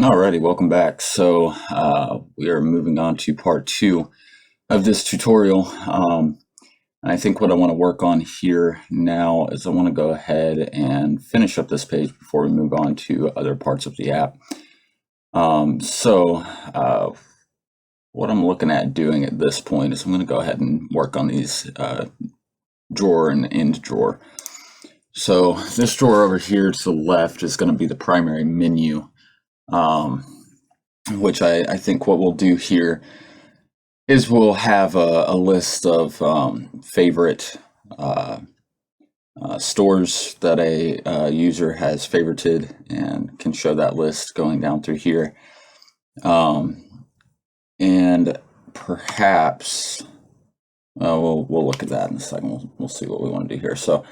Alrighty, welcome back. So we are moving on to part two of this tutorial. And I think what I want to work on here now is I want to go ahead and finish up this page before we move on to other parts of the app. What I'm looking at doing at this point is I'm going to go ahead and work on these drawer and end drawer. So this drawer over here to the left is going to be the primary menu. Which I think what we'll do here is we'll have a list of favorite stores that a user has favorited and can show that list going down through here. And perhaps we'll look at that in a second. We'll see what we want to do here. So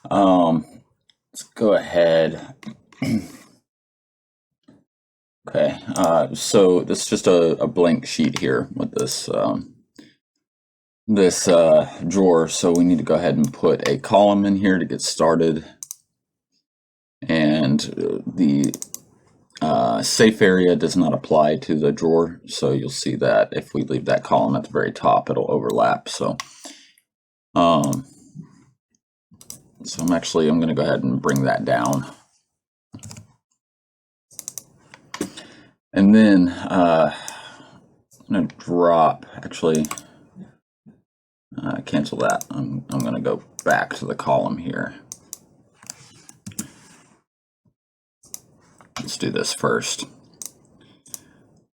let's go ahead. Okay, so this is just a blank sheet here with this drawer. So we need to go ahead and put a column in here to get started, and the safe area does not apply to the drawer. So you'll see that if we leave that column at the very top, it'll overlap. So, I'm going to go ahead and bring that down. And then I'm going to drop, cancel that. I'm going to go back to the column here. Let's do this first.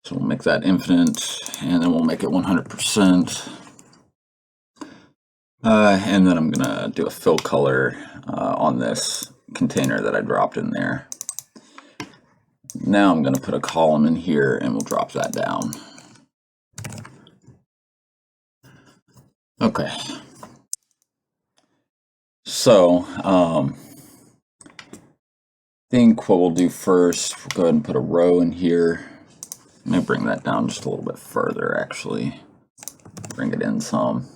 So we'll make that infinite, and then we'll make it 100%. And then I'm going to do a fill color on this container that I dropped in there. Now I'm going to put a column in here and we'll drop that down. Okay. So I think what we'll do first, we'll go ahead and put a row in here. Let me bring that down just a little bit further, actually. Bring it in some.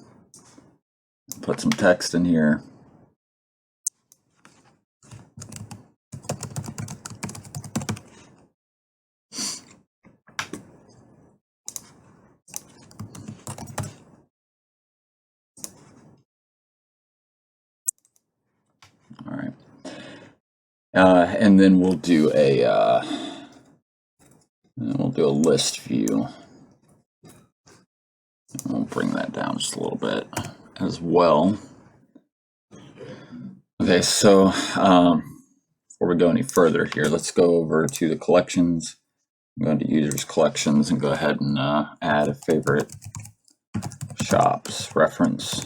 Put some text in here. All right. And then we'll do a list view. We'll bring that down just a little bit as well. Okay, so before we go any further here, let's go over to the collections. I'm going to users collections and go ahead and add a favorite shops reference.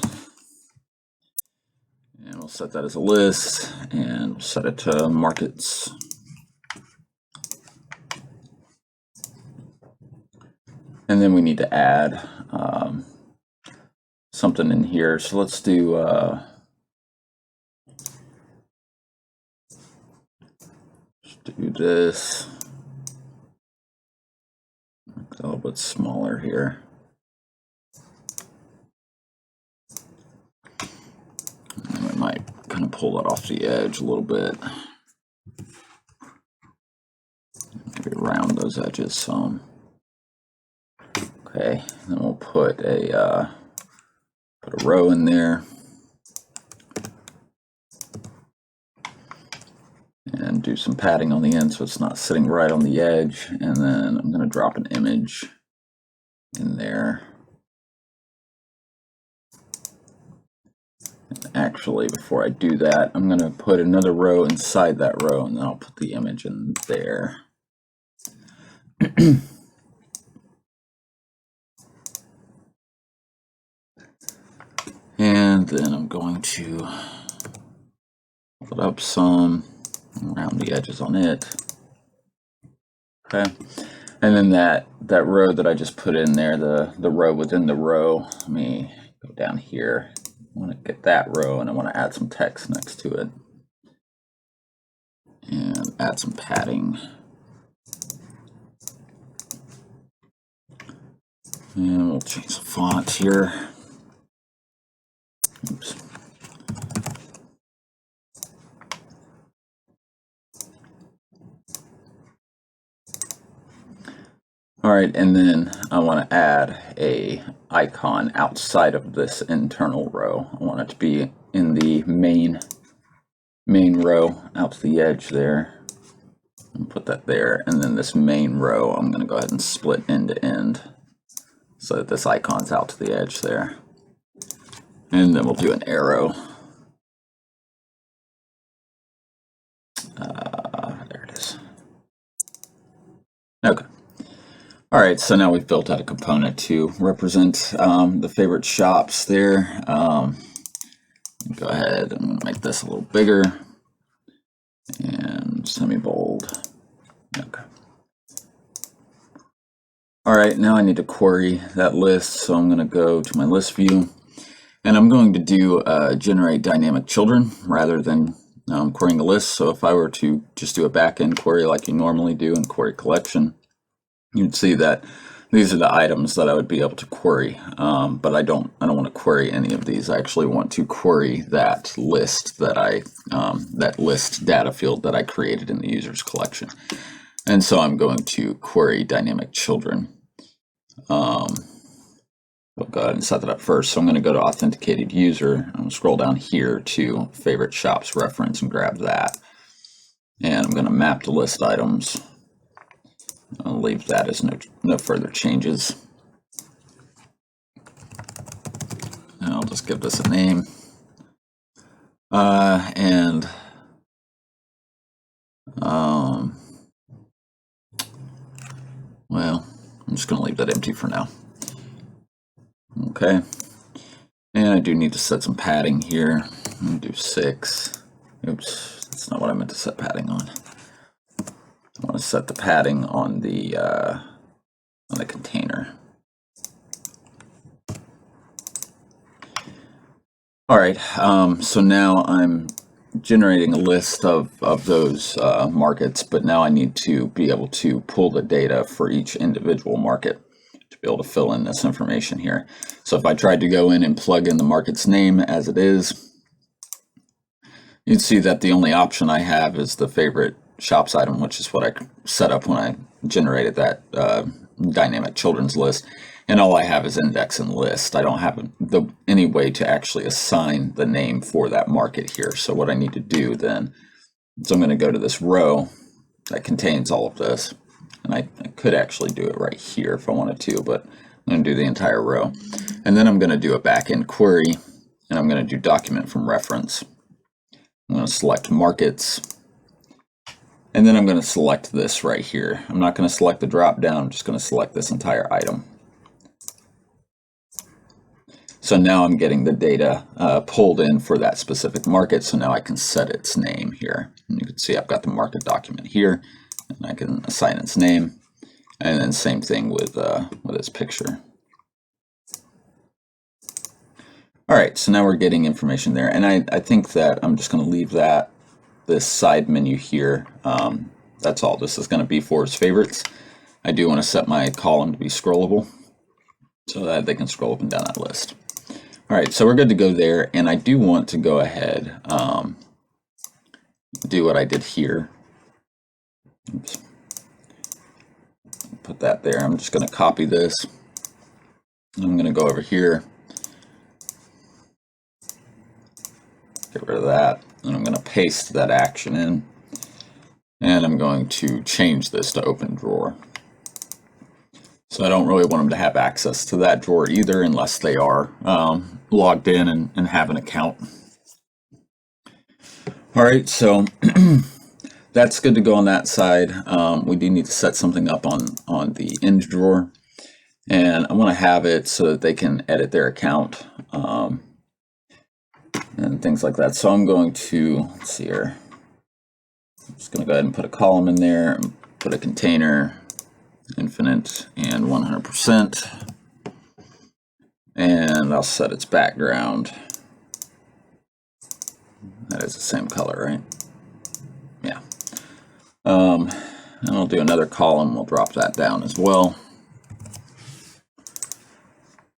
And we'll set that as a list and we'll set it to markets. And then we need to add something in here. So let's do this. Make it a little bit smaller here. And we might kind of pull that off the edge a little bit. Maybe round those edges some. Okay, then we'll put a row in there. And do some padding on the end so it's not sitting right on the edge. And then I'm going to drop an image in there. And actually, before I do that, I'm going to put another row inside that row, and then I'll put the image in there. And then I'm going to put up some around the edges on it. Okay, and then that row that I just put in there, the row within the row, let me go down here. I want to get that row and I want to add some text next to it and add some padding. And we'll change the font here. Oops. All right, and then I want to add a icon outside of this internal row. I want it to be in the main row out to the edge there. And put that there, and then this main row I'm going to go ahead and split end to end so that this icon's out to the edge there. And then we'll do an arrow. There it is. Okay. All right, so now we've built out a component to represent the favorite shops there. Go ahead, I'm going to make this a little bigger and semi-bold. Okay. All right, now I need to query that list, so I'm going to go to my list view, and I'm going to do generate dynamic children rather than querying a list. So if I were to just do a backend query like you normally do in query collection, you'd see that these are the items that I would be able to query, but I don't want to query any of these. I actually want to query that list that that list data field that I created in the users collection. And so I'm going to query dynamic children. I'll go ahead and set that up first. So I'm going to go to authenticated user. I'm going to scroll down here to favorite shops reference and grab that. And I'm going to map to list items. I'll leave that as no further changes. And I'll just give this a name. Well, I'm just going to leave that empty for now. Okay. And I do need to set some padding here. I'm going to do 6. Oops, that's not what I meant to set padding on. I want to set the padding on the container. All right, so now I'm generating a list of those markets, but now I need to be able to pull the data for each individual market to be able to fill in this information here. So if I tried to go in and plug in the market's name as it is, you'd see that the only option I have is the favorite shops item, which is what I set up when I generated that dynamic children's list. And all I have is index and list. I don't have any way to actually assign the name for that market here. So what I need to do then is I'm going to go to this row that contains all of this. And I could actually do it right here if I wanted to, but I'm going to do the entire row. And then I'm going to do a backend query, and I'm going to do document from reference. I'm going to select markets. And then I'm going to select this right here. I'm not going to select the drop down. I'm just going to select this entire item. So now I'm getting the data pulled in for that specific market. So now I can set its name here. And you can see I've got the market document here, and I can assign its name. And then same thing with its picture. All right, so now we're getting information there. And I think that I'm just going to leave this side menu here. That's all this is going to be for is favorites. I do want to set my column to be scrollable so that they can scroll up and down that list. All right, so we're good to go there, and I do want to go ahead do what I did here. Oops. Put that there. I'm just going to copy this. I'm going to go over here, get rid of that, and I'm going to paste that action in, and I'm going to change this to open drawer. So I don't really want them to have access to that drawer either unless they are logged in and have an account. All right, so that's good to go on that side. We do need to set something up on the end drawer, and I want to have it so that they can edit their account and things like that. So I'm going to, let's see here, I'm just going to go ahead and put a column in there and put a container, infinite and 100%, and I'll set its background. That is the same color, right? Yeah. And I'll do another column. We'll drop that down as well.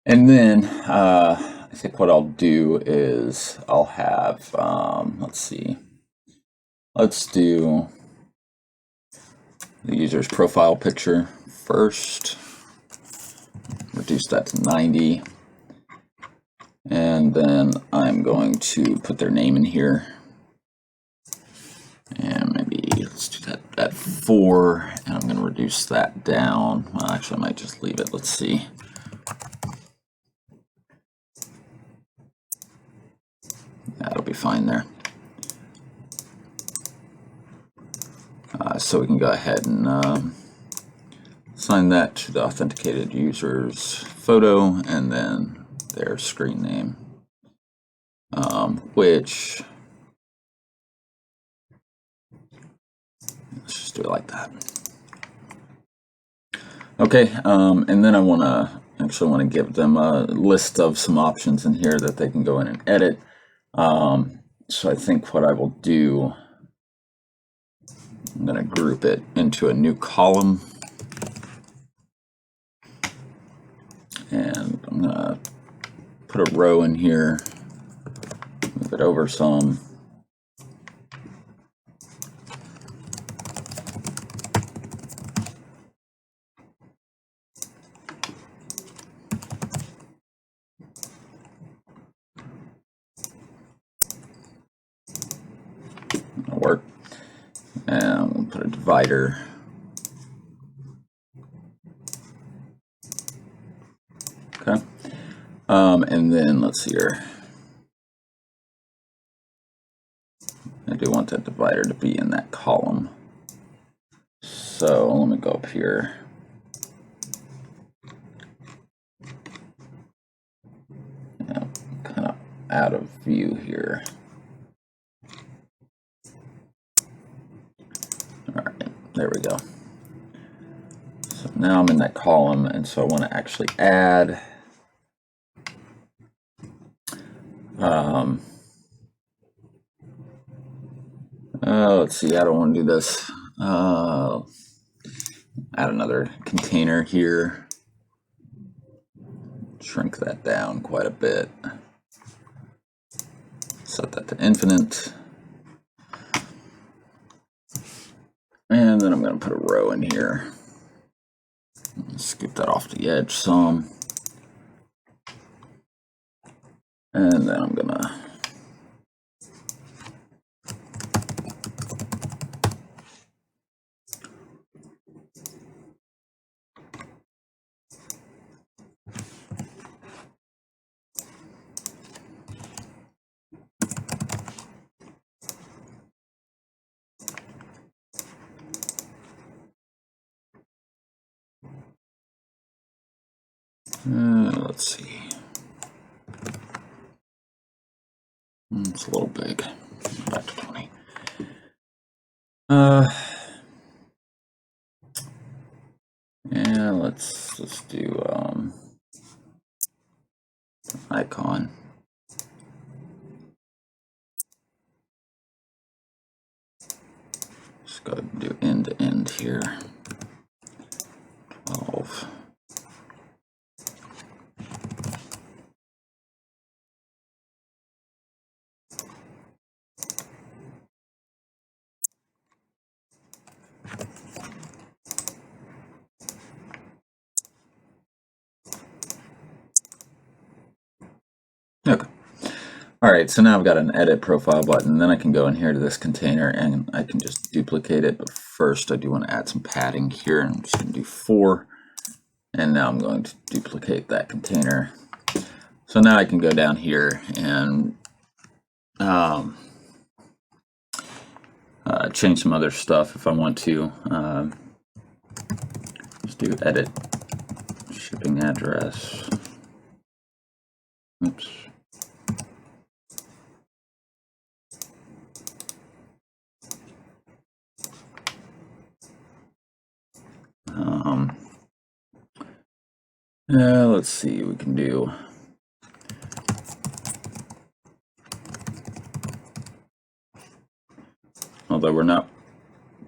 And then I think what I'll do is I'll have, let's see, let's do the user's profile picture first. reduce that to 90. And then I'm going to put their name in here. And maybe let's do that at 4. And I'm going to reduce that down. Well, actually, I might just leave it. Let's see. That'll be fine there. So we can go ahead and assign that to the authenticated user's photo and then their screen name, which, let's just do it like that. Okay, and then I actually want to give them a list of some options in here that they can go in and edit. So I think what I will do, I'm going to group it into a new column. And I'm going to put a row in here, move it over some. That'll work. And I'm going to put a divider. Okay. And then let's see here. I do want that divider to be in that column. So let me go up here. Yeah, kind of out of view here. All right, there we go. So now I'm in that column, and so I want to actually add let's see, I don't want to do this. Add another container here. Shrink that down quite a bit. Set that to infinite. And then I'm going to put a row in here. Skip that off the edge some. And then I'm going to let's see. It's a little big. Back to 20. Yeah, let's do icon. Just go ahead and do end to end here. 12. Okay. All right, so now I've got an edit profile button. Then I can go in here to this container and I can just duplicate it. But first I do want to add some padding here. I'm just going to do 4. And now I'm going to duplicate that container. So now I can go down here and change some other stuff if I want to. Just do edit shipping address. Oops. Let's see, we can do although we're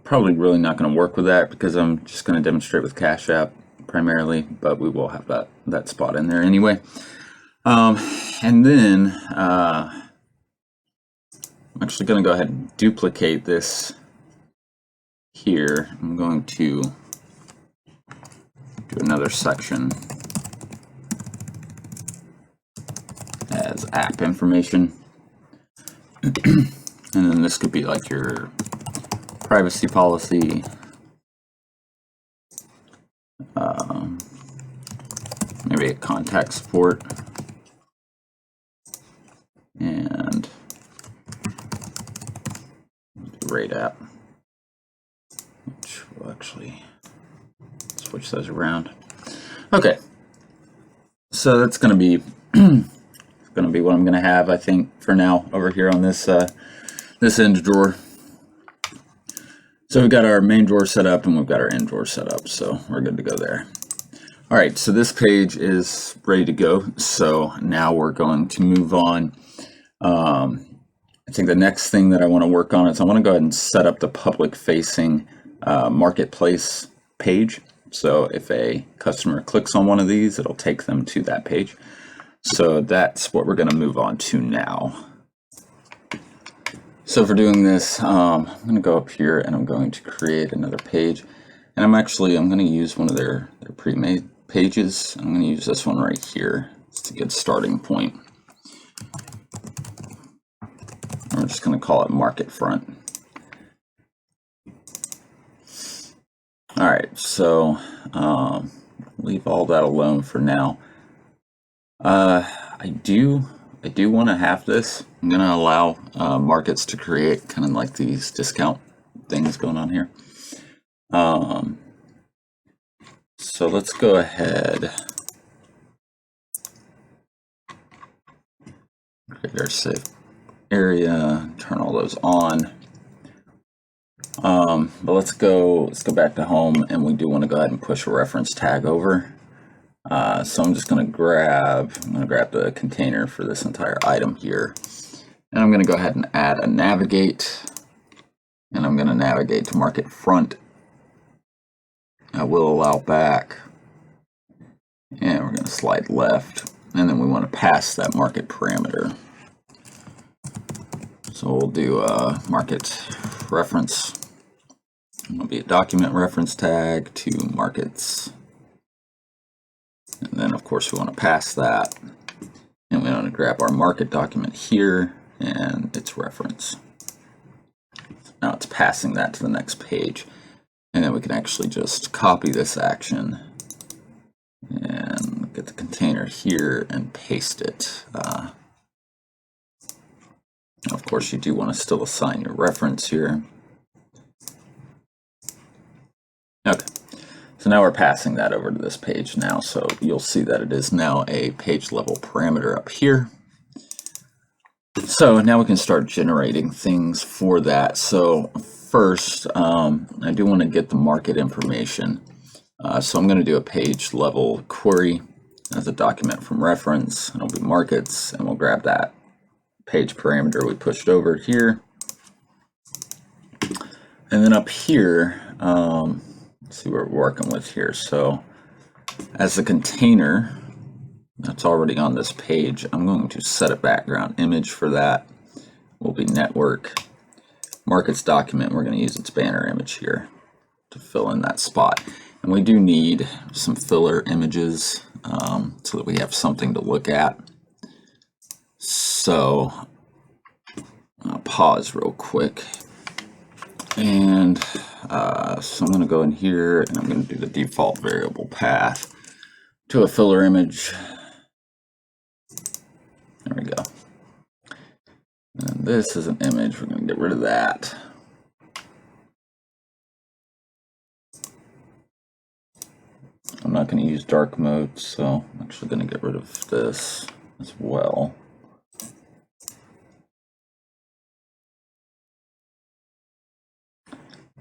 probably really not going to work with that because I'm just going to demonstrate with Cash App primarily, but we will have that spot in there anyway. And then I'm actually going to go ahead and duplicate this here. I'm going to do another section. as app information. And then this could be like your privacy policy, maybe a contact support, and rate app, which will actually switch those around. Okay, so that's going to be what I'm going to have, I think, for now over here on this this end drawer. So we've got our main drawer set up and we've got our end drawer set up, so we're good to go there. All right, so this page is ready to go. So now we're going to move on. I think the next thing that I want to work on is I want to go ahead and set up the public facing marketplace page. So if a customer clicks on one of these, it'll take them to that page. So that's what we're going to move on to now. So for doing this, I'm going to go up here and I'm going to create another page. And I'm going to use one of their pre-made pages. I'm going to use this one right here. It's a good starting point. I'm just going to call it Market Front. All right, so leave all that alone for now. I do want to have this. I'm going to allow markets to create kind of like these discount things going on here. So let's go ahead, create our safe area, turn all those on. But let's go back to home, and we do want to go ahead and push a reference tag over. So I'm just going to grab the container for this entire item here, and I'm going to go ahead and add a navigate, and I'm going to navigate to market front. I will allow back, and we're going to slide left, and then we want to pass that market parameter. So we'll do a market reference. It'll be a document reference tag to markets. And then of course we want to pass that. And we want to grab our market document here and its reference. Now it's passing that to the next page. And then we can actually just copy this action and get the container here and paste it. Of course, you do want to still assign your reference here. Okay, so now we're passing that over to this page now. So you'll see that it is now a page level parameter up here. So now we can start generating things for that. So first, I do want to get the market information. So I'm going to do a page level query as a document from reference, and it'll be markets, and we'll grab that page parameter we pushed over here. And then up here, let's see what we're working with here. So as a container that's already on this page, I'm going to set a background image for that. Will be network markets document. We're going to use its banner image here to fill in that spot. And we do need some filler images so that we have something to look at. So I'll pause real quick. And so I'm going to go in here and I'm going to do the default variable path to a filler image. There we go. And this is an image. We're going to get rid of that. I'm not going to use dark mode, so I'm actually going to get rid of this as well.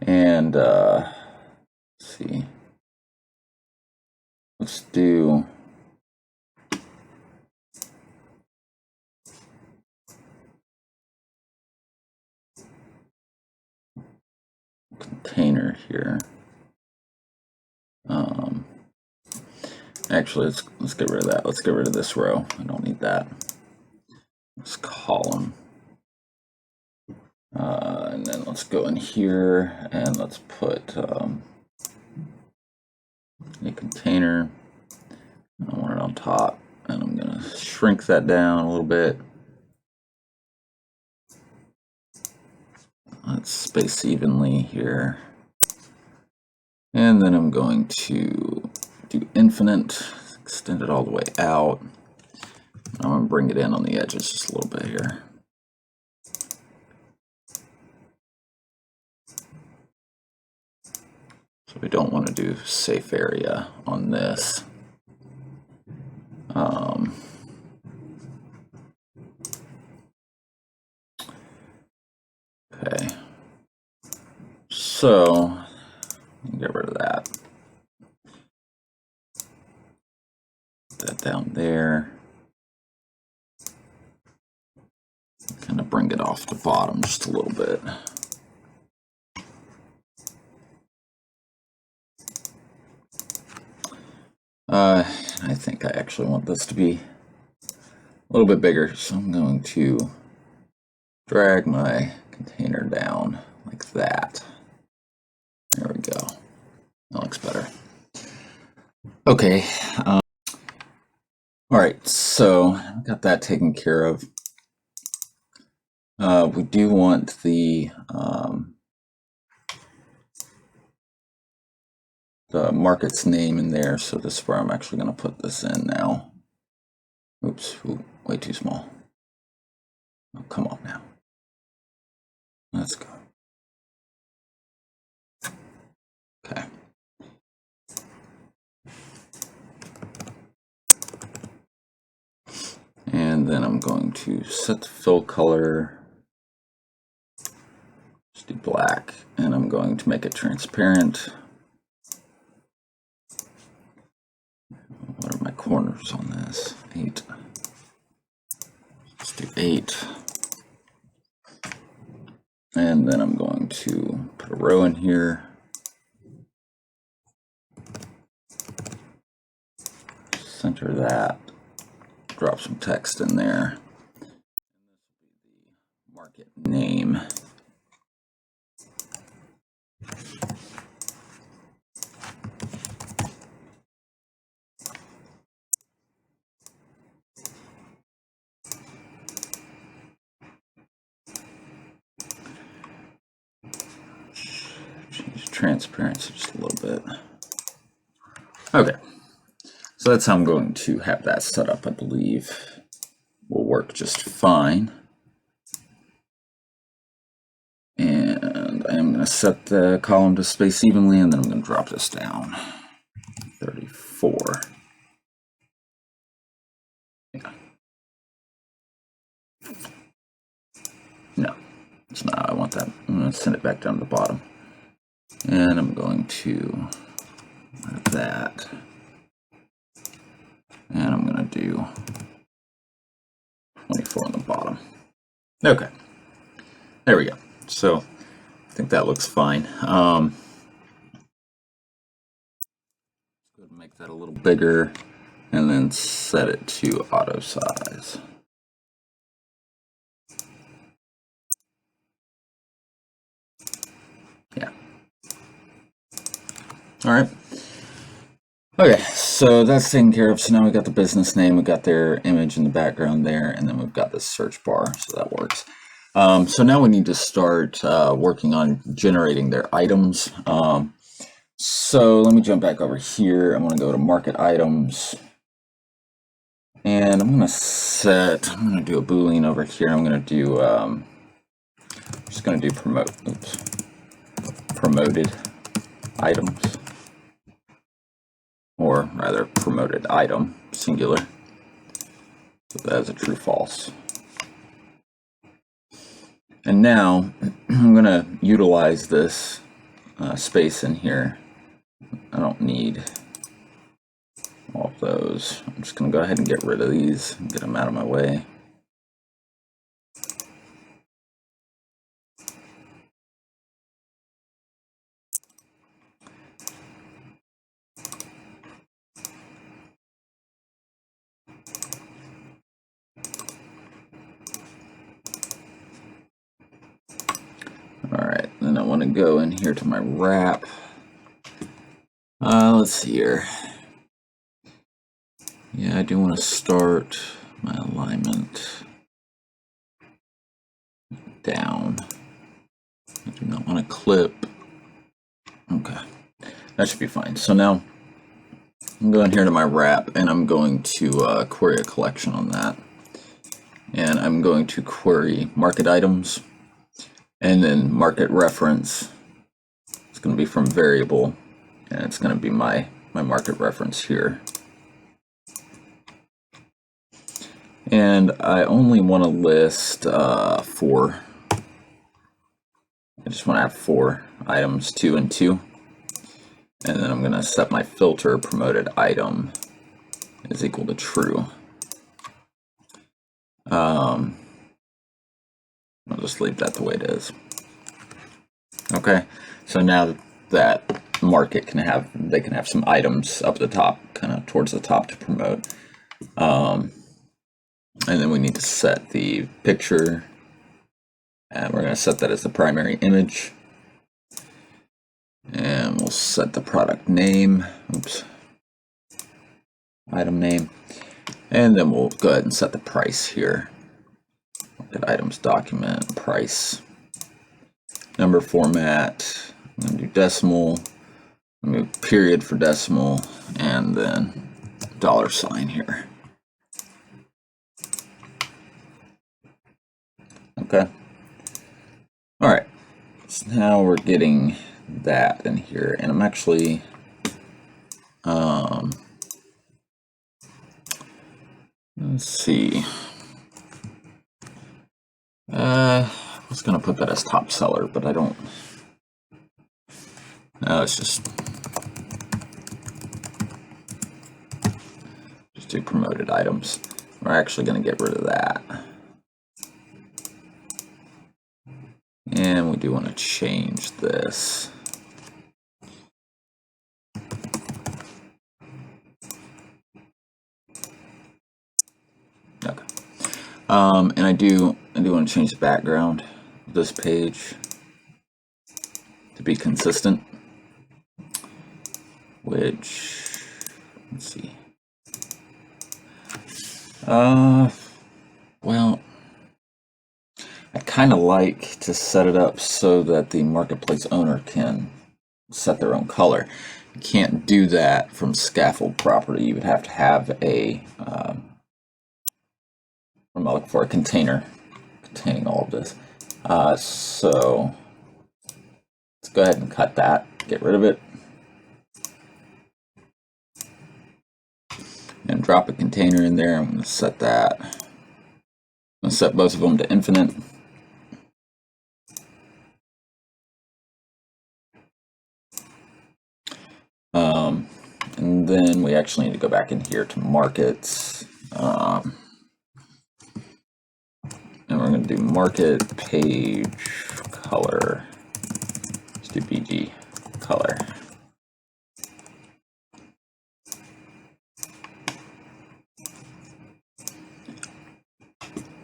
And let's see, let's do container here. Actually, let's get rid of that. Let's get rid of this row. I don't need that. Let's column. And then let's go in here and let's put a container. I want it on top, and I'm gonna gonna shrink that down a little bit. Let's space evenly here. And then I'm going to do infinite, extend it all the way out. I'm going to bring it in on the edges just a little bit here. So we don't want to do safe area on this. Okay. So get rid of that. Put that down there. Kind of bring it off the bottom just a little bit. I think I actually want this to be a little bit bigger, so I'm going to drag my container down like that. There we go. That looks better. Okay. All right, so I've got that taken care of. We do want the market's name in there, so this is where I'm actually going to put this in now. Oops, ooh, way too small. Oh, come on now. Let's go. Okay. And then I'm going to set the fill color, just do black, and I'm going to make it transparent. What are my corners on this? 8. Let's do 8. And then I'm going to put a row in here. Center that. Drop some text in there. Market name. Change transparency just a little bit. Okay. So that's how I'm going to have that set up. I believe will work just fine. And I am going to set the column to space evenly, and then I'm going to drop this down. 34. Yeah. No, it's not. I want that. I'm going to send it back down to the bottom. And I'm going to add that. And I'm going to do 24 on the bottom. Okay. There we go. So I think that looks fine. Go ahead and make that a little bigger and then set it to auto size. Yeah. All right. Okay, so that's taken care of. So now we got the business name, we got their image in the background there, and then we've got the search bar, so that works. So now we need to start working on generating their items. So let me jump back over here. I'm going to go to market items, and I'm going to do a Boolean over here. I'm going to do, just going to do promoted items. Or rather, promoted item, singular. So that is a true false. And now I'm going to utilize this space in here. I don't need all of those. I'm just going to go ahead and get rid of these and get them out of my way. Alright, then I want to go in here to my wrap. Let's see here. Yeah, I do want to start my alignment down. I do not want to clip. Okay, that should be fine. So now I'm going here to my wrap, and I'm going to query a collection on that. And I'm going to query market items, and then market reference. It's going to be from variable, and it's going to be my market reference here. And I only want to list 4. I just want to have 4 items, 2 and 2. And then I'm going to set my filter promoted item is equal to true. I'll just leave that the way it is. Okay, so now that market can have some items up the top, kind of towards the top to promote. And then we need to set the picture, and we're going to set that as the primary image. And we'll set the product name, item name, and then we'll go ahead and set the price here. Market items document price. Number format, I'm going to do decimal, I'm going to do period for decimal, and then $sign here. Okay. All right. So now we're getting that in here, and I'm actually let's see. I was gonna put that as top seller, but I don't. No, it's just do promoted items. We're actually gonna get rid of that. And we do want to change this. Okay. And I do want to change the background of this page to be consistent, which, let's see. Well, I kind of like to set it up so that the marketplace owner can set their own color. You can't do that from scaffold property. You would have to have a I'm looking for a container containing all of this. So let's go ahead and cut that, get rid of it, and drop a container in there. I'm going to set that. I'm going to set both of them to infinite. And then we actually need to go back in here to markets. And we're going to do market page color. Let's do BG color.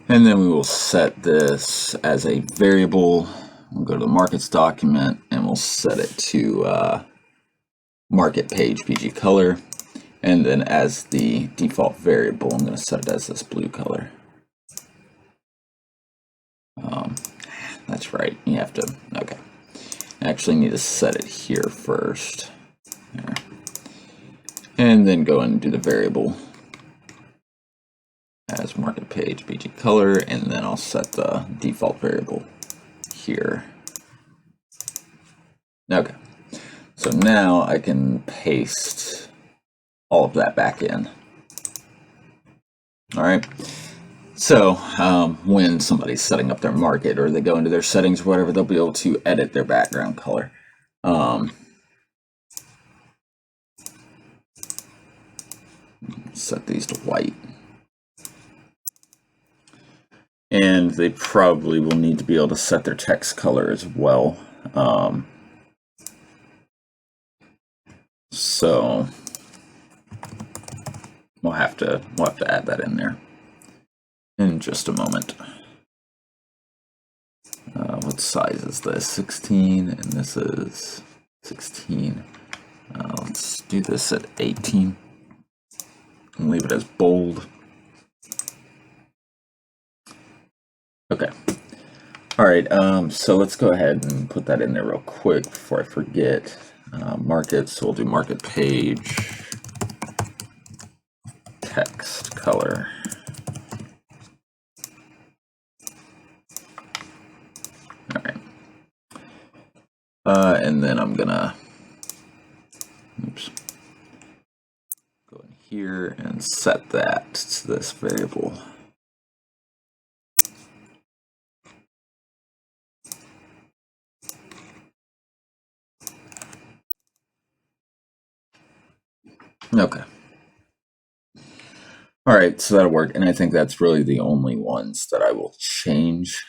And then we will set this as a variable. We'll go to the markets document and we'll set it to market page BG color. And then as the default variable, I'm going to set it as this blue color. That's right. You have to, okay. I actually need to set it here first. There. And then go and do the variable as market page BG color, and then I'll set the default variable here. Okay. So now I can paste all of that back in. All right. So when somebody's setting up their market or they go into their settings or whatever, they'll be able to edit their background color. Set these to white. And they probably will need to be able to set their text color as well. So we'll have to add that in there in just a moment. What size is this? 16, and this is 16. Let's do this at 18. can leave it as bold. Okay. All right, so let's go ahead and put that in there real quick before I forget. Market, so we'll do market page, text color. All right. And then I'm gonna, go in here and set that to this variable. Okay. All right, so that'll work. And I think that's really the only ones that I will change,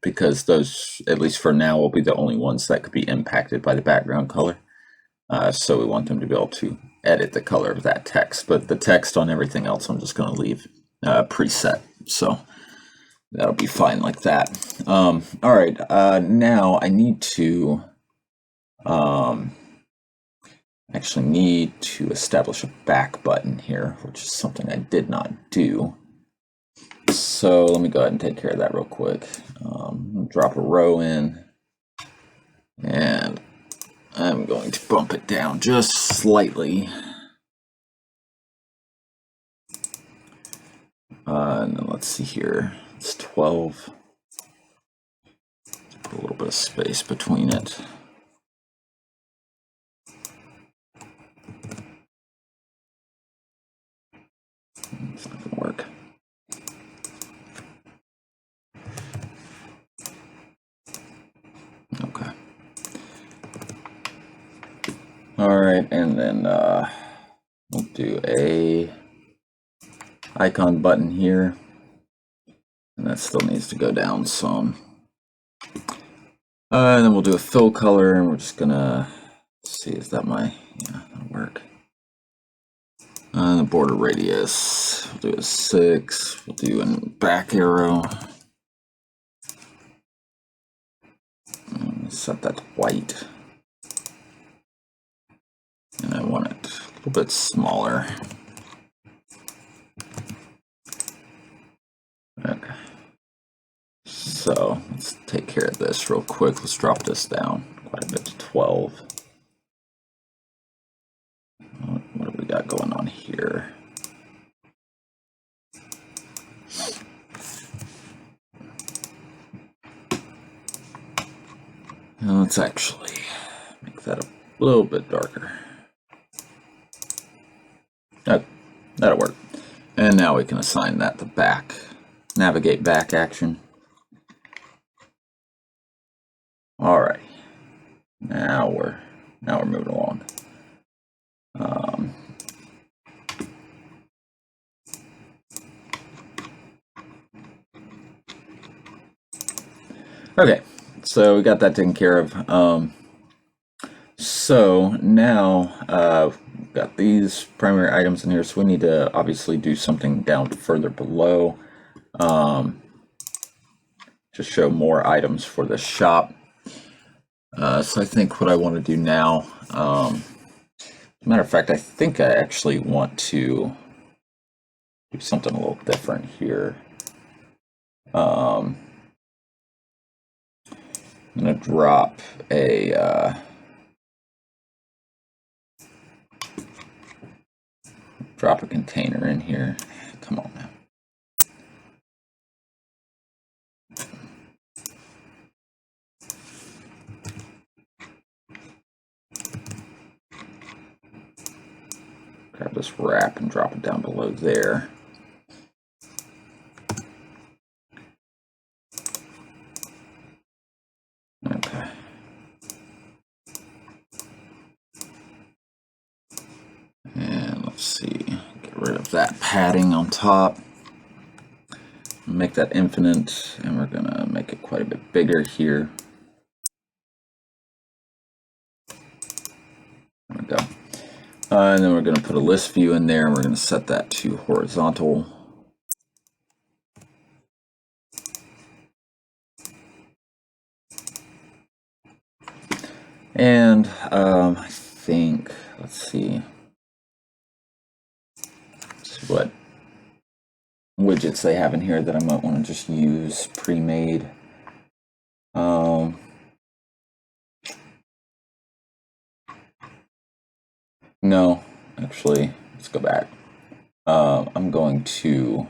because those, at least for now, will be the only ones that could be impacted by the background color. So we want them to be able to edit the color of that text. But the text on everything else, I'm just going to leave preset. So that'll be fine like that. All right, now I need to actually need to establish a back button here, which is something I did not do. So let me go ahead and take care of that real quick. Drop a row in, and I'm going to bump it down just slightly. And then let's see here, it's 12. Put a little bit of space between it. It's not gonna work. Okay. All right, and then we'll do a icon button here, and that still needs to go down some. And then we'll do a fill color, and we're just gonna see, is that my, yeah, that'll work. The border radius, we'll do a 6. We'll do a back arrow. Set that to white. And I want it a little bit smaller. Okay. So let's take care of this real quick. Let's drop this down quite a bit to 12. What do we got going on here? Now let's actually make that a little bit darker. Oh, that'll work. And now we can assign that the back, navigate back action. All right, now we're moving along. Okay, so we got that taken care of. So now we've got these primary items in here, so we need to obviously do something down further below to show more items for the shop. So I think what I want to do now, as a matter of fact, I think I actually want to do something a little different here. I'm going to drop a container in here. Come on now. Grab this wrap and drop it down below there. Okay. And let's see, get rid of that padding on top. Make that infinite, and we're gonna make it quite a bit bigger here. There we go. And then we're going to put a list view in there, and we're going to set that to horizontal. And I think, let's see, See what widgets they have in here that I might want to just use pre-made. No, actually, let's go back. I'm going to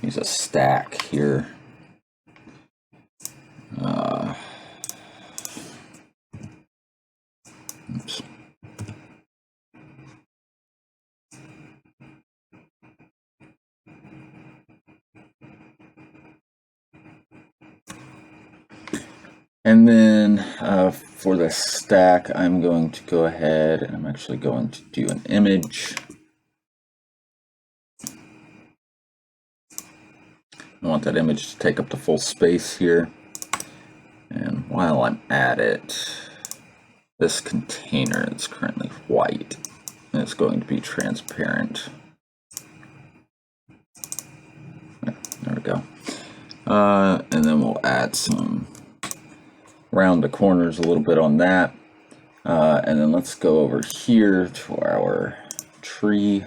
use a stack here. Oops. And then for the stack, I'm going to go ahead and I'm actually going to do an image. I want that image to take up the full space here. And while I'm at it, this container is currently white and it's going to be transparent. There we go. And then we'll add some round the corners a little bit on that. And then let's go over here to our tree,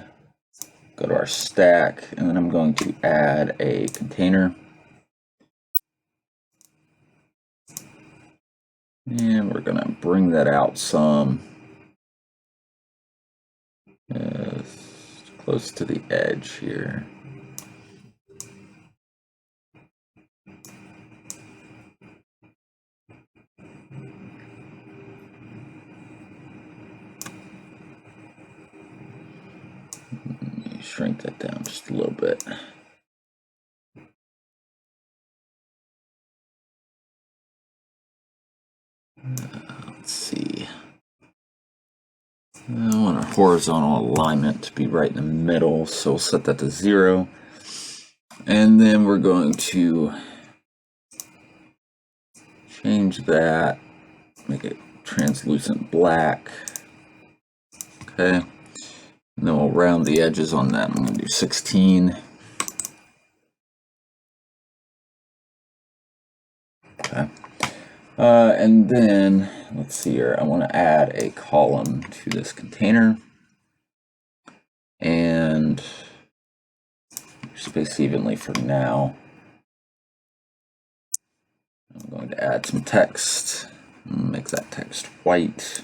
go to our stack, and then I'm going to add a container. And we're going to bring that out some, close to the edge here. Let me shrink that down just a little bit. Let's see. I want our horizontal alignment to be right in the middle, so we'll set that to 0. And then we're going to change that, make it translucent black. Okay. And then we'll round the edges on that. I'm going to do 16. Okay. And then, let's see here, I want to add a column to this container. And space evenly for now. I'm going to add some text, make that text white.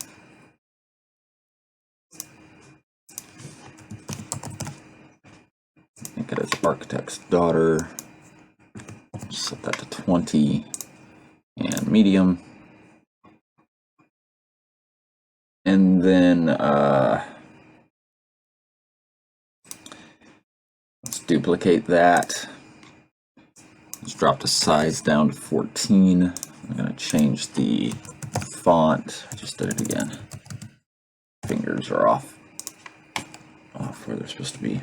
Make it as architect's daughter. Set that to 20 and medium. And then let's duplicate that. Let's drop the size down to 14. I'm going to change the font. I just did it again. Fingers are off where they're supposed to be.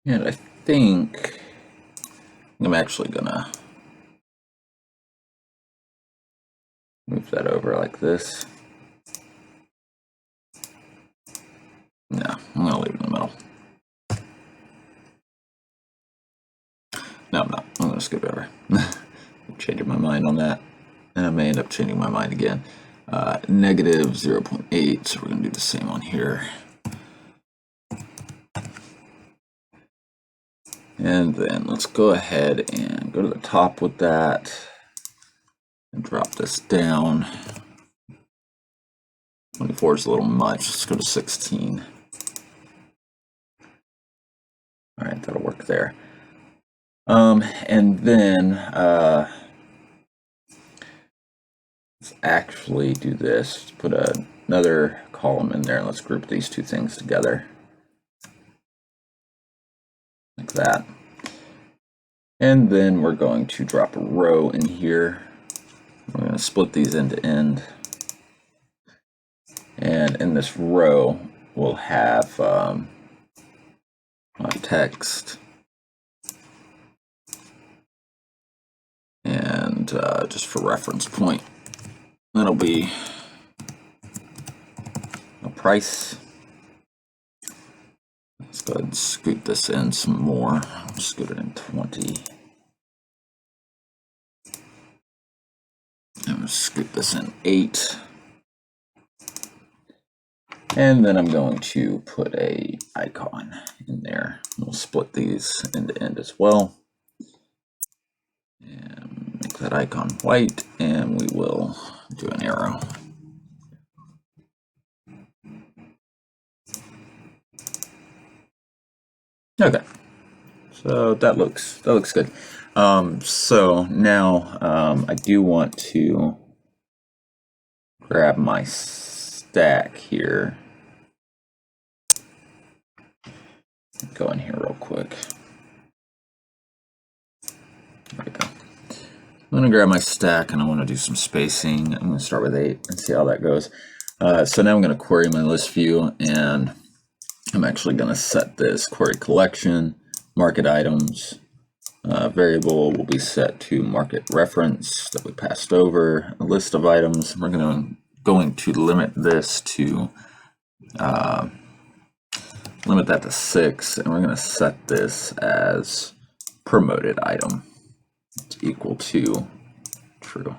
And I think I'm actually gonna move that over like this. No, I'm gonna leave it in the middle. No, I'm not. I'm gonna skip over. I'm changing my mind on that. And I may end up changing my mind again. Negative 0.8, so we're gonna do the same on here. And then let's go ahead and go to the top with that and drop this down. 24 is a little much. Let's go to 16. All right, that'll work there. And then let's actually do this. Let's put another column in there and let's group these two things together. Like that. And then we're going to drop a row in here. We're going to split these end to end. And in this row, we'll have text. And just for reference point, that'll be a price. Let's go ahead and scoot this in some more. Scoot it in 20. And we'll scoot this in 8. And then I'm going to put a icon in there. We'll split these end to end as well. And make that icon white, and we will do an arrow. Okay, so that looks good. So now I do want to grab my stack here. Go in here real quick. There we go. I'm going to grab my stack and I want to do some spacing. I'm going to start with 8 and see how that goes. So now I'm going to query my list view, and I'm actually going to set this query collection, market items. Variable will be set to market reference that we passed over, a list of items. We're going to limit this to limit that to 6, and we're going to set this as promoted item. It's equal to true.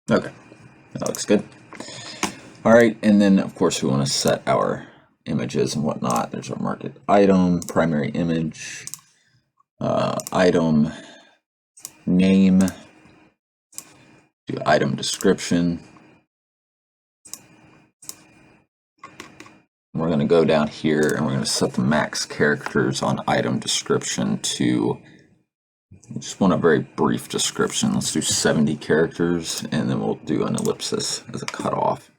Okay, that looks good. All right, and then of course we want to set our images and whatnot. There's our market item, primary image, item name, do item description. We're going to go down here and we're going to set the max characters on item description to, I just want a very brief description. Let's do 70 characters, and then we'll do an ellipsis as a cutoff.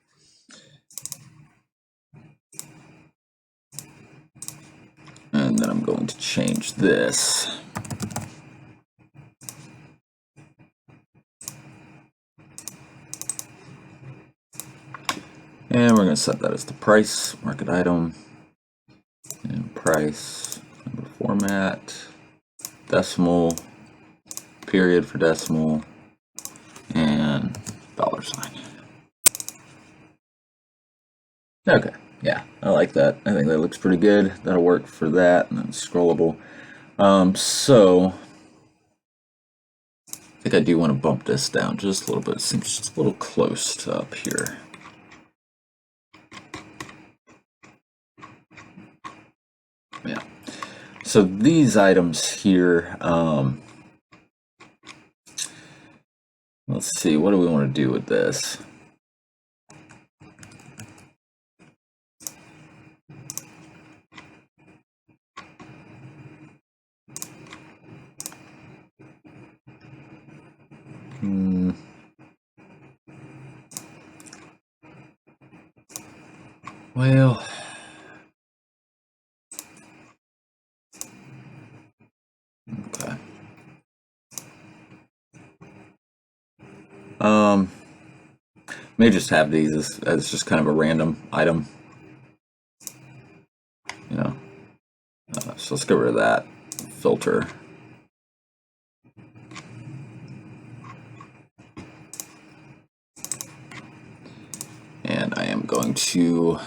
And then I'm going to change this. And we're going to set that as the price, market item, and price, number format, decimal, period for decimal, and $sign. Okay, yeah, I like that. I think that looks pretty good. That'll work for that, and then scrollable. So I think I do want to bump this down just a little bit. It seems just a little close to up here. Yeah. So these items here, let's see, what do we want to do with this? Well, okay. May just have these as just kind of a random item, you know. So let's get rid of that filter. And I am going to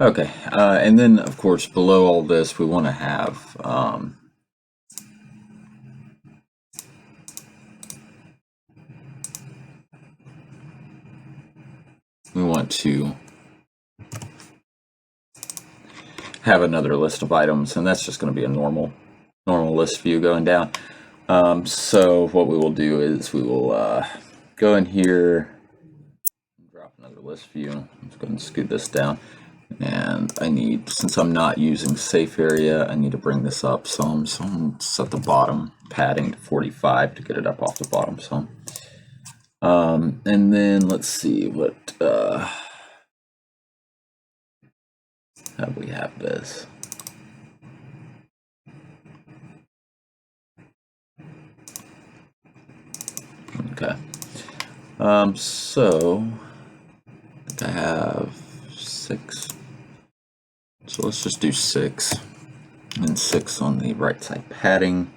okay, and then of course below all this we want to have we want to have another list of items, and that's just going to be a normal list view going down. So what we will do is we will go in here, drop another list view. Let's go ahead and scoot this down. And I need, since I'm not using safe area, I need to bring this up some. So I'm going to set the bottom padding to 45 to get it up off the bottom some. And then let's see what, how do we have this? Okay. So I think I have 6. So let's just do 6 and 6 on the right side padding.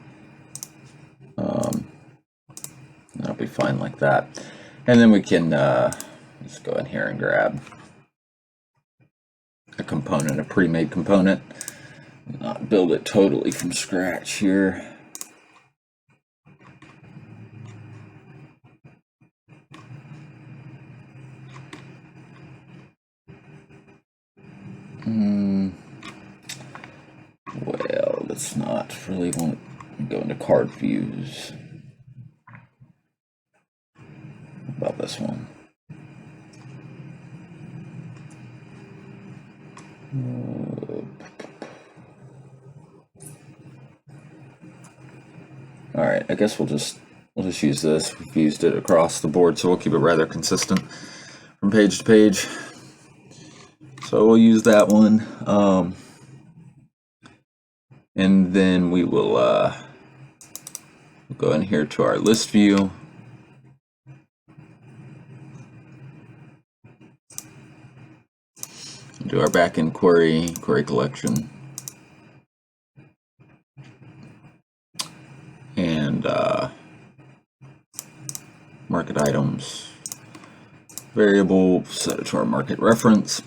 That'll be fine like that. And then we can just go in here and grab a component, a pre-made component. not build it totally from scratch here. Well, let's not really want to go into card views. About this one. All right, I guess we'll just use this. We've used it across the board, so we'll keep it rather consistent from page to page. So we'll use that one, and then we will go in here to our list view. Do our backend query collection, and market items variable, set it to our market reference,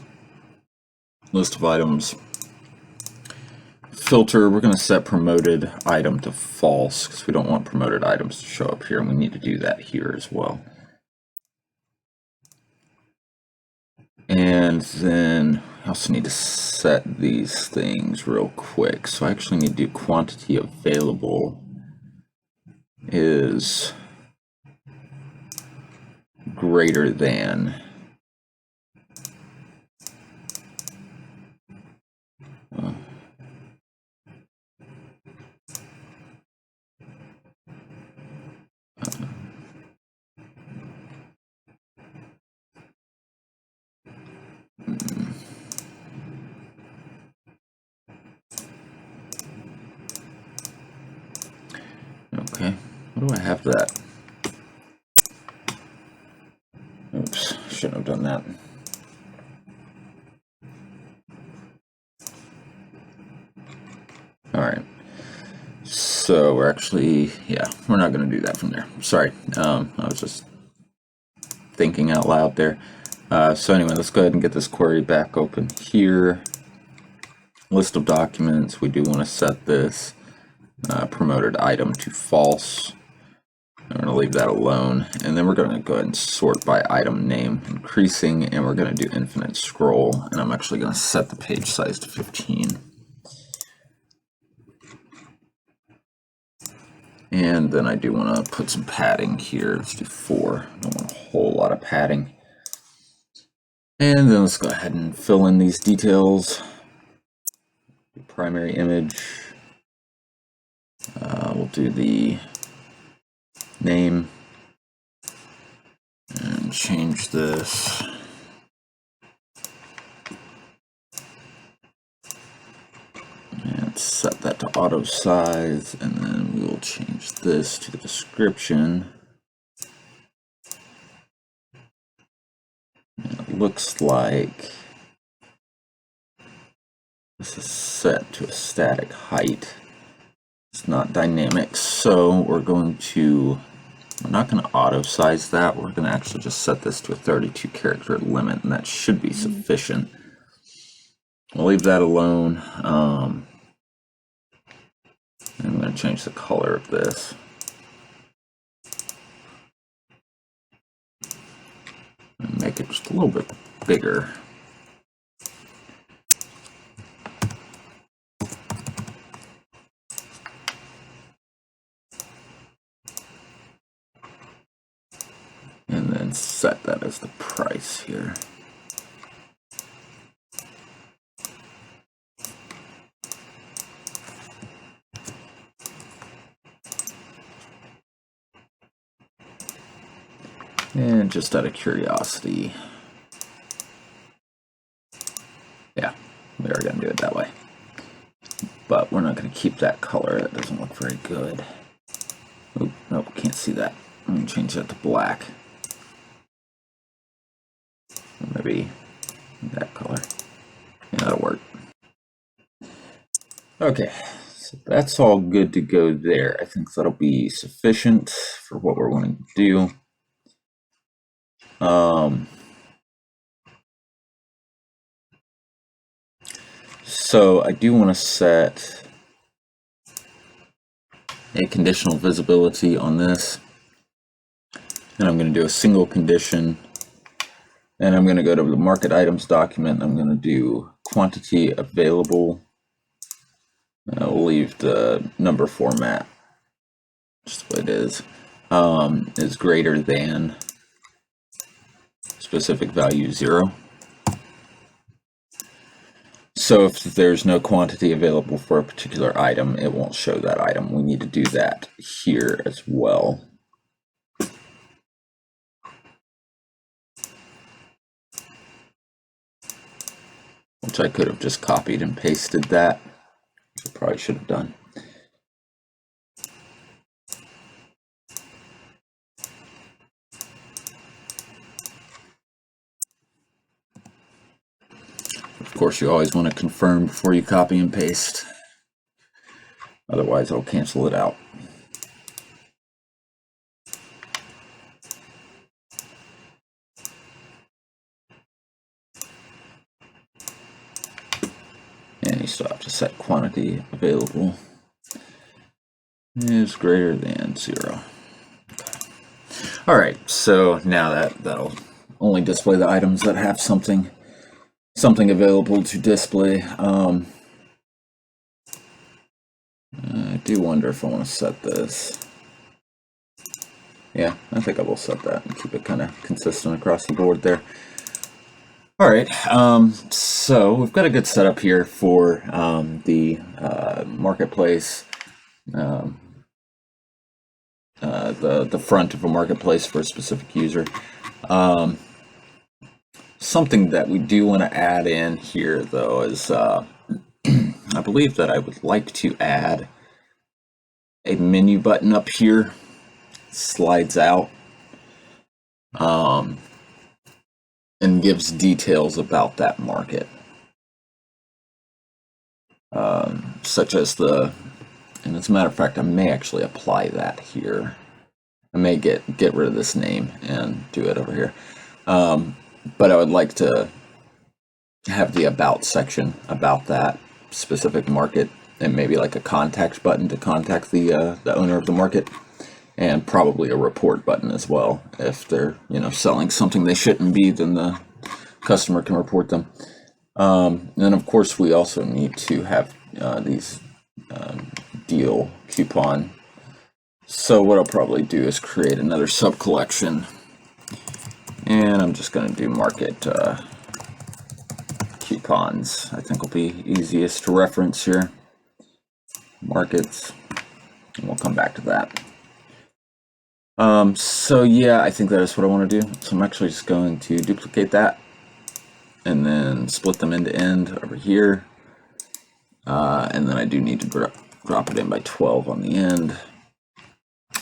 list of items, filter, we're going to set promoted item to false because we don't want promoted items to show up here, and we need to do that here as well. And then I also need to set these things real quick. So I actually need to do quantity available is greater than okay, what do I have that? Oops, shouldn't have done that. All right, so we're actually, yeah, we're not going to do that from there. Sorry, I was just thinking out loud there. So anyway, let's go ahead and get this query back open here. List of documents, we do want to set this promoted item to false. I'm going to leave that alone, and then we're going to go ahead and sort by item name, increasing, and we're going to do infinite scroll, and I'm actually going to set the page size to 15. And then I do want to put some padding here. Let's do 4. I don't want a whole lot of padding. And then let's go ahead and fill in these details. Primary image. We'll do the name and change this. And set that to auto size, and then we will change this to the description. And it looks like this is set to a static height. It's not dynamic, so we're not going to auto size that. We're going to actually just set this to a 32 character limit, and that should be sufficient. We'll leave that alone. I'm going to change the color of this. And make it just a little bit bigger. And then set that as the price here. And just out of curiosity, yeah, we are going to do it that way. But we're not going to keep that color. That doesn't look very good. Oh, nope, can't see that. I'm going to change that to black. Or maybe that color. Yeah, that'll work. Okay, so that's all good to go there. I think that'll be sufficient for what we're wanting to do. So I do want to set a conditional visibility on this, and I'm going to do a single condition, and I'm going to go to the market items document, and I'm going to do quantity available, and I'll leave the number format just the way it is greater than specific value 0. So if there's no quantity available for a particular item, it won't show that item. We need to do that here as well. Which I could have just copied and pasted that, which I probably should have done. Of course, you always want to confirm before you copy and paste. Otherwise, I'll cancel it out. And you still have to set quantity available is greater than 0. Okay. All right, so now that'll only display the items that have something available to display. I do wonder if I want to set this. Yeah, I think I will set that and keep it kind of consistent across the board there. All right, so we've got a good setup here for the marketplace, the front of a marketplace for a specific user. Something that we do want to add in here, though, is I believe that I would like to add a menu button up here. Slides out and gives details about that market, such as and as a matter of fact, I may actually apply that here. I may get rid of this name and do it over here. But I would like to have the about section about that specific market, and maybe like a contact button to contact the owner of the market, and probably a report button as well. If they're selling something they shouldn't be, then the customer can report them. And then of course we also need to have these deal coupon. So what I'll probably do is create another sub collection, and I'm just going to do market coupons. I think will be easiest to reference here. Markets, and we'll come back to that. So yeah, I think that is what I want to do. So I'm actually just going to duplicate that and then split them end to end over here. And then I do need to drop it in by 12 on the end.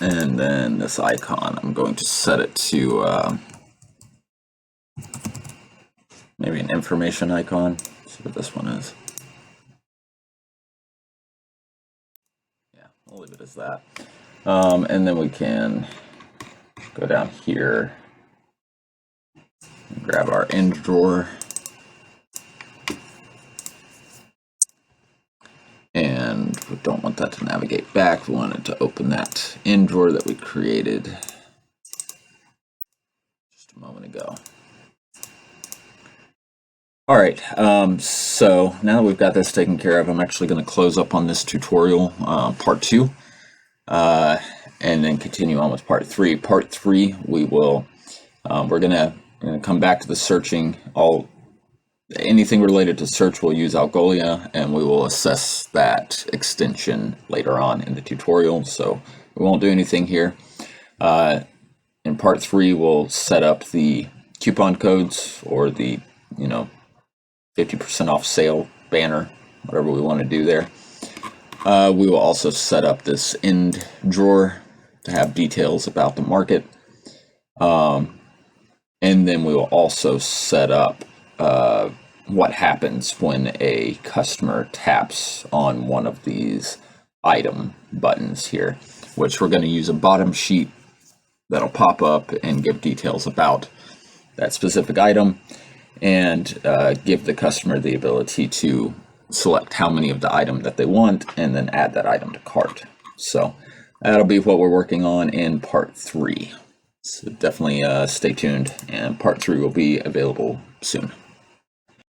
And then this icon, I'm going to set it to maybe an information icon. Let's see what this one is. Yeah, I'll leave it as that. And then we can go down here and grab our end drawer. And we don't want that to navigate back. We want it to open that end drawer that we created just a moment ago. All right, so now that we've got this taken care of, I'm actually going to close up on this tutorial, part 2, and then continue on with part 3. Part 3, we will, we're going to come back to the searching. Anything related to search, we'll use Algolia, and we will assess that extension later on in the tutorial. So we won't do anything here. In part 3, we'll set up the coupon codes, or the 50% off sale banner, whatever we want to do there. We will also set up this end drawer to have details about the market. And then we will also set up what happens when a customer taps on one of these item buttons here, which we're going to use a bottom sheet that'll pop up and give details about that specific item, and give the customer the ability to select how many of the item that they want and then add that item to cart. So that'll be what we're working on in part 3. So definitely stay tuned, and part 3 will be available soon.